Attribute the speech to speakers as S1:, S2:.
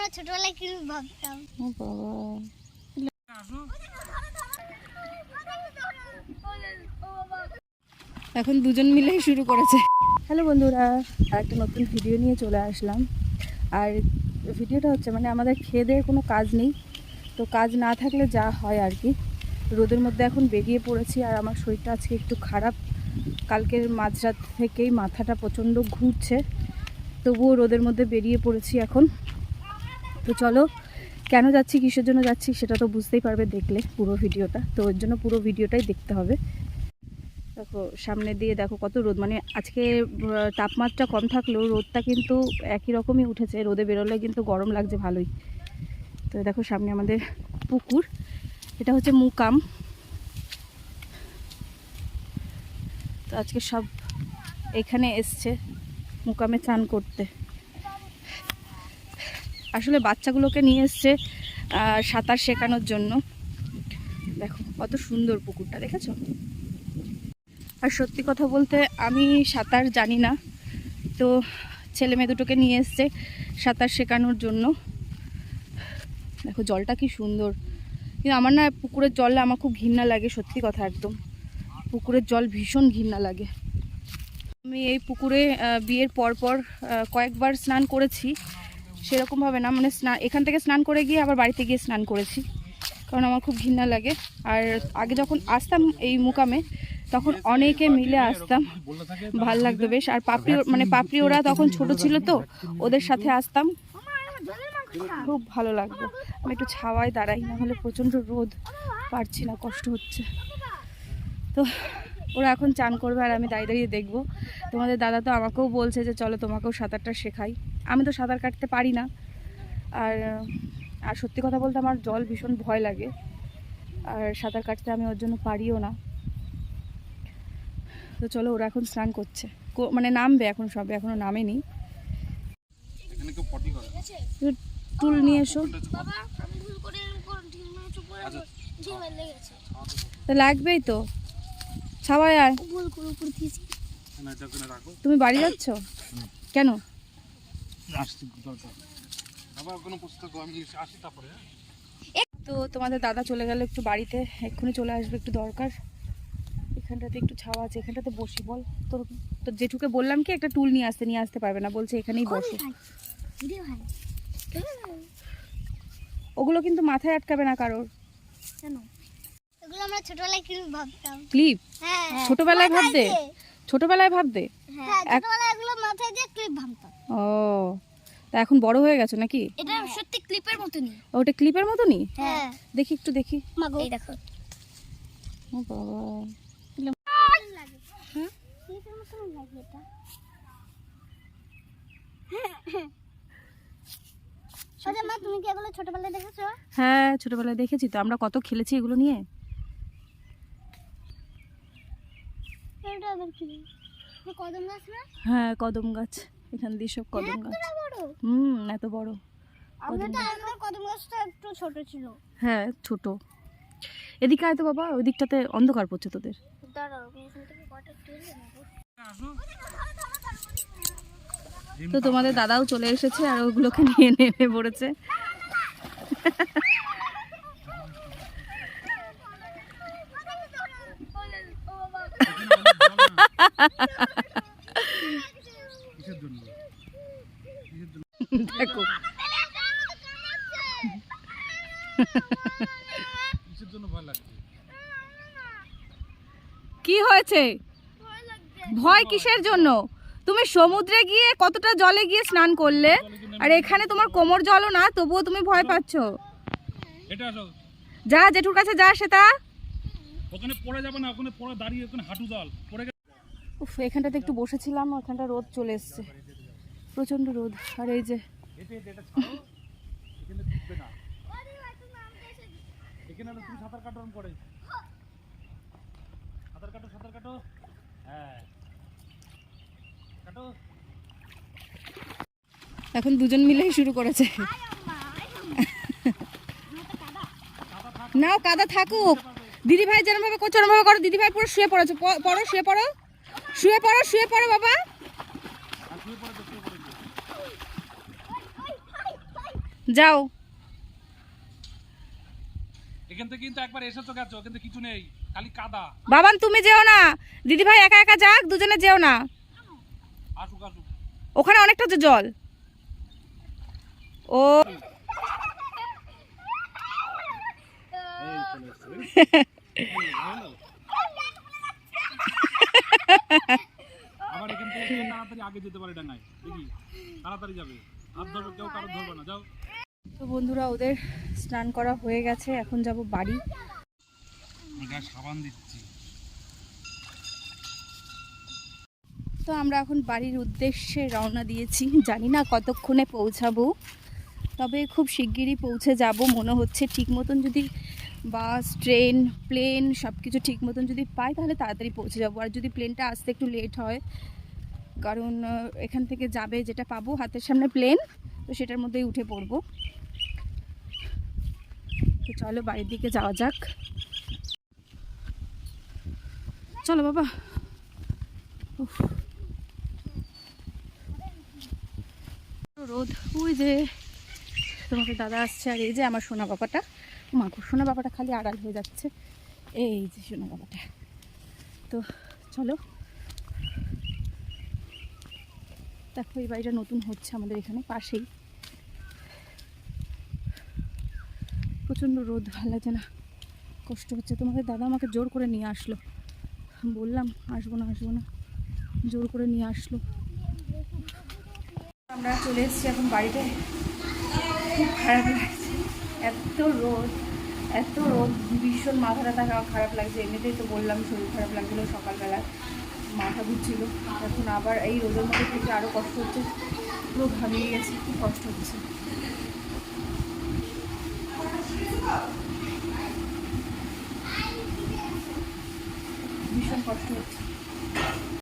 S1: আমরা ছোটবেলায় কি ভাবতাম।
S2: ও বাবা, এখন দুজন মিলেই শুরু করেছে। হ্যালো বন্ধুরা, একটা নতুন ভিডিও নিয়ে চলে আসলাম। আর ভিডিওটা হচ্ছে মানে আমাদের খেয়ে দেয়ে কোনো কাজ নেই, তো কাজ না থাকলে যা হয় আর কি। রোদের মধ্যে এখন বেরিয়ে পড়েছি, আর আমার শরীরটা আজকে একটু খারাপ। কালকের মাঝরাত থেকেই মাথাটা প্রচণ্ড ঘুরছে, তবুও রোদের মধ্যে বেরিয়ে পড়েছি এখন। তো চলো, কেন যাচ্ছি, কিসের জন্য যাচ্ছি সেটা তো বুঝতেই পারবে দেখলে পুরো ভিডিওটা। তো ওর জন্য পুরো ভিডিওটাই দেখতে হবে। দেখো সামনে দিয়ে দেখো কত রোদ, মানে আজকে তাপমাত্রা কম থাকলেও রোদটা কিন্তু একই রকমই উঠেছে। রোদে বেরোলে কিন্তু গরম লাগছে ভালোই। তো দেখো সামনে আমাদের পুকুর, এটা হচ্ছে মুকাম। তো আজকে সব এখানে এসছে মুকামে চান করতে। আসলে বাচ্চাগুলোকে নিয়ে এসছে সাঁতার শেখানোর জন্য। দেখো কত সুন্দর পুকুরটা, দেখেছো? আর সত্যি কথা বলতে আমি সাঁতার জানি না, তো ছেলে মেয়ে দুটোকে নিয়ে এসছে সাঁতার শেখানোর জন্য। দেখো জলটা কি সুন্দর, কিন্তু আমার না পুকুরের জলে আমার খুব ঘৃণা লাগে, সত্যি কথা একদম। পুকুরের জল ভীষণ ঘৃণা লাগে। আমি এই পুকুরে বিয়ের পর কয়েকবার স্নান করেছি, সেরকমভাবে না, মানে এখান থেকে স্নান করে গিয়ে আবার বাড়িতে গিয়ে স্নান করেছি, কারণ আমার খুব ঘৃণা লাগে। আর আগে যখন আসতাম এই মুকামে তখন অনেকে মিলে আসতাম, ভাল লাগতো বেশ। আর পাপড়ি ওরা তখন ছোট ছিল, তো ওদের সাথে আসতাম, খুব ভালো লাগতো। আমি একটু ছাওয়ায় দাঁড়াই, না হলে প্রচণ্ড রোদ, পারছি না, কষ্ট হচ্ছে। তো ওরা এখন চান করবে আর আমি দাঁড়িয়ে দাঁড়িয়ে দেখবো। তোমাদের দাদা তো আমাকেও বলছে যে চলো তোমাকেও সাঁতারটা শেখাই। আমি তো সাঁতার কাটতে পারি না, আর সত্যি কথা বলতে আমার জল ভীষণ ভয় লাগে, আর সাঁতার কাটতে আমি ওর জন্য পারিও না। তো চলো, ওরা এখন স্নান করছে, মানে নামবে এখন, সবে এখনো নামেনি। টুল নিয়ে এসো। লাগবেই তো, ছাওয়ায় আয়। তুমি বাড়ি যাচ্ছ কেন? তো তোমাদের দাদা চলে গেল একটু বাড়িতে, এক্ষুনি চলে আসবে, একটু দরকার। এখানটাতে একটু ছাওয়া আছে, এখানটাতে বসি। বল তোর জেঠুকে বললাম কি একটা টুল নিয়ে আসতে পারবে না, বলছে এখানেই বসো। ওগুলো কিন্তু মাথায় আটকাবে না কারোর।
S1: এগুলো আমরা ছোটবেলায় কি ভাবতাম।
S2: ক্লিপ?
S1: হ্যাঁ,
S2: ছোটবেলায় ভাবতে, ছোটবেলায় ভাবতে।
S1: হ্যাঁ, ছোটবেলায় এগুলো মাথায় দিয়ে ক্লিপ ভাবতাম।
S2: ও, তা এখন বড় হয়ে গেছো নাকি?
S1: এটা সত্যি ক্লিপের মতনই।
S2: ওটা ক্লিপের মতনই?
S1: হ্যাঁ,
S2: দেখি একটু দেখি।
S1: এই দেখো।
S2: ও বাবা,
S1: লাগে। হ্যাঁ, ক্লিপের মতনই লাগে এটা। আচ্ছা মা, তুমি কি এগুলো ছোটবেলায় দেখেছো?
S2: হ্যাঁ, ছোটবেলায় দেখেছি তো, আমরা কত খেলেছি এগুলো নিয়ে।
S1: এটা আবার কি? কদম গাছ না?
S2: হ্যাঁ, কদম গাছ, এখান দিয়ে সব কদম গাছ। এত বড়।
S1: আমার কদম গাছটা একটু ছোট ছিল।
S2: হ্যাঁ ছোট। এদিকে আয় তো বাবা, ওই দিকটাতে অন্ধকার পড়ছে তোদের।
S1: দাঁড়াও, এখান থেকে কটা তুলে নেবো।
S2: তো তোমাদের দাদাও চলে এসেছে, আর ওগুলোকে নিয়ে নেমে পড়েছে। দেখো কি হয়েছে, ভয় কিসের জন্য? তুমি সমুদ্রে গিয়ে কতটা জলে গিয়ে স্নান করলে, আর এখানে তোমার কোমর জলও না, তবুও তুমি ভয় পাচ্ছ। যা জেঠুর কাছে যা, সেটা
S3: ওখানে পড়ে যাবে না, ওখানে পড়ে দাঁড়িয়ে ওখানে হাঁটু জল পড়ে গেছে।
S2: উফ, এখানটাতে একটু বসেছিলাম, ওখানটা রোদ চলে এসছে, প্রচন্ড রোদ। আর এই যে
S3: সাঁতার কাটো পড়ে, সাঁতার কাটো। হ্যাঁ,
S2: এখন দুজন মিলেই শুরু করেছে। নাও, কাদা থাকুক, দিদি ভাই যেরকম ভাবে করছো ওরকম ভাবে করো। দিদি ভাই পুরো শুয়ে পড়েছো, পড়ো, শুয়ে পড়ো, শুয়ে পড়ো, শুয়ে পড়ো বাবা। যাও।
S3: এখান থেকে কিন্তু একবার এসেছো গেছো, কিন্তু কিছু নেই, খালি কাদা।
S2: বাবান তুমি যেও না, দিদি ভাই একা একা যাক, দুজনে যেও না,
S3: আসুক আসুক।
S2: ওখানে অনেকটা তো জল। ও
S3: আবার এখান থেকে কে তাড়াতাড়ি আগে যেতে পারে ডাঙায়, দেখি তাড়াতাড়ি যাবে, হাত ধরবে কেউ, কারো ধরবে না, যাও।
S2: তো বন্ধুরা ওদের স্নান করা হয়ে গেছে, এখন যাব বাড়ি।
S3: আমি গায়ে সাবান দিচ্ছি।
S2: তো আমরা এখন বাড়ির উদ্দেশ্যে রওনা দিয়েছি, জানি না কতক্ষণে পৌঁছাবো, তবে খুব শিগগিরই পৌঁছে যাব মনে হচ্ছে। ঠিক মতন যদি বাস, ট্রেন, প্লেন সব কিছু ঠিক মতন যদি পাই তাহলে তাড়াতাড়ি পৌঁছে যাব। আর যদি প্লেনটা আসতে একটু লেট হয়, কারণ এখান থেকে যাবে যেটা পাবো হাতের সামনে প্লেন, তো সেটার মধ্যেই উঠে পড়বো। তো চলো বাড়ির দিকে যাওয়া যাক, চলো বাবা। উফ, রোদ। ওই যে তোমাকে দাদা আসছে, আর এই যে আমার সোনা বাবাটা, মাগো সোনা বাবাটা খালি আড়াল হয়ে যাচ্ছে, এই যে সোনা বাবাটা। তো চলো, দেখো এই বাড়িটা নতুন হচ্ছে আমাদের এখানে পাশেই। প্রচণ্ড রোদ, ভালো লাগছে না, কষ্ট হচ্ছে। তোমাকে দাদা আমাকে জোর করে নিয়ে আসলো, বললাম আসবো না আসবো না, জোর করে নিয়ে আসলো। আমরা চলে এসেছি এখন বাড়িতে। খুব খারাপ লাগছে, এত রোদ এত রোদ, ভীষণ মাথা ব্যথা খারাপ লাগছে। এমনিতেই তো বললাম শরীর খারাপ লাগছিলো, সকালবেলা মাথা ঘুরছিল, এখন আবার এই রোদের মধ্যে থেকে আরও কষ্ট হচ্ছে, পুরো ঘামিয়ে গেছে, খুব কষ্ট হচ্ছে। ভীষণ কষ্ট হচ্ছে।